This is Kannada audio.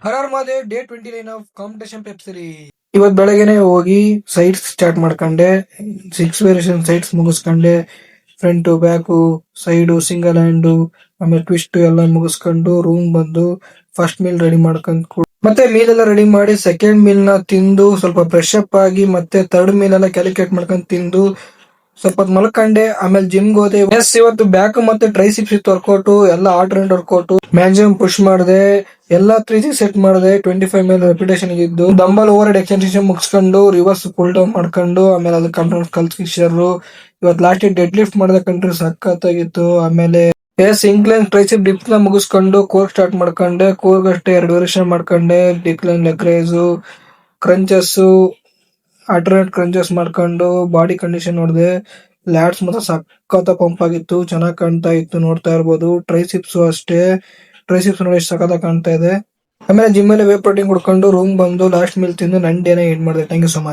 ಹರರ್ ಮಾದೆ ಡೇ 29 ಆಫ್ ಕಾಂಪಿಟೇಷನ್ ಪೆಪ್ಸಿರಿ. ಇವತ್ ಬೆಳಗ್ಗೆನೆ ಹೋಗಿ ಸೈಟ್ಸ್ ಸ್ಟಾರ್ಟ್ ಮಾಡ್ಕೊಂಡೆ. 6 ವೇರಿಯೇಷನ್ ಸೈಟ್ಸ್ ಮುಗಿಸ್ಕೊಂಡೆ. Front back side single hand ಆಮೇಲೆ ಟ್ವಿಸ್ಟ್ ಎಲ್ಲ ಮುಗಿಸ್ಕೊಂಡು ರೂಮ್ ಬಂದು ಫಸ್ಟ್ ಮೀಲ್ ರೆಡಿ ಮಾಡ್ಕೊಂಡು ಮತ್ತೆ ಮೀಲ್ ಎಲ್ಲ ರೆಡಿ ಮಾಡಿ ಸೆಕೆಂಡ್ ಮೀಲ್ ನ ತಿಂದು ಸ್ವಲ್ಪ ಫ್ರೆಶ್ ಅಪ್ ಆಗಿ ಮತ್ತೆ ಥರ್ಡ್ ಮೀಲ್ ಎಲ್ಲ ಕ್ಯಾಲ್ಕುಲೇಟ್ ಮಾಡ್ಕೊಂಡು ತಿಂದು ಸ್ವಲ್ಪ ಹೊತ್ತು ಮಲ್ಕೊಂಡೆ. ಆಮೇಲೆ ಜಿಮ್ಗೆ ಹೋದೆ. ಇವತ್ತು ಬ್ಯಾಕ್ ಮತ್ತೆ ಟ್ರೈಸಿಪ್ಸ್ ಇತ್ತು ವರ್ಕೌಟ್, ಎಲ್ಲ ಆಲ್ಟರ್ನೇಟ್ ವರ್ಕೌಟ್. ಮ್ಯಾಕ್ಸಿಮಮ್ ಪುಷ್ ಮಾಡಿದೆ, ಎಲ್ಲ 3 ಸೆಟ್ ಮಾಡಿದೆ. 25 ಮೇಲೆ ರೆಪಿಟೇಷನ್ ಇದ್ದು ಡಂಬಲ್ ಓವರ್ ಹೆಡ್ ಎಕ್ಸ್ಟೆನ್ಷನ್ ಮುಗಿಸ್ಕೊಂಡು ರಿವರ್ಸ್ ಪುಲ್ ಡೌನ್ ಮಾಡ್ಕೊಂಡು ಆಮೇಲೆ ಅದು ಕಂಟ್ರೋಲ್ ಕಲ್ಸ್ಕಿಶರ್. ಇವತ್ತು ಲಾಸ್ಟ್ ಡೆಡ್ ಲಿಫ್ಟ್ ಮಾಡಿದ ಕಂಟ್ರಿ ಸಖತ್ತಾಗಿತ್ತು. ಆಮೇಲೆ ಇಂಕ್ಲೈನ್ ಟ್ರೈಸಿಪ್ ಡಿಪ್ಸ್ ನ ಮುಗಿಸ್ಕೊಂಡು ಕೋರ್ ಸ್ಟಾರ್ಟ್ ಮಾಡ್ಕೊಂಡೆ. ಕೋರ್ಗ್ ಅಷ್ಟೇ 2 ವೇರಿಯೇಷನ್ ಮಾಡ್ಕೊಂಡೆ. Decline leg raise, crunches, alternate crunches ಮಾಡ್ಕೊಂಡು ಬಾಡಿ ಕಂಡೀಷನ್ ನೋಡಿದೆ. ಲ್ಯಾಟ್ಸ್ ಮಾತ್ರ ಸಖತ್ ಪಂಪ್ ಆಗಿತ್ತು, ಚೆನ್ನಾಗಿ ಕಾಣ್ತಾ ಇತ್ತು, ನೋಡ್ತಾ ಇರ್ಬೋದು. ಟ್ರೈಸಿಪ್ಸ್ ಅಷ್ಟೇ, ಟ್ರೈಸಿಪ್ಸ್ ನೋಡಿ ಸಖತ್ ಕಾಣ್ತಾ ಇದೆ. ಆಮೇಲೆ ಜಿಮ್ ಅಲ್ಲಿ ವೇ ಪ್ರೋಟೀನ್ ಕುಡ್ಕೊಂಡು ರೂಮ್ ಬಂದು ಲಾಸ್ಟ್ ಮೀಲ್ ತಿಂದು ನನ್ನ ಡೇನ ಎಂಡ್ ಮಾಡಿದೆ. Thank you so much.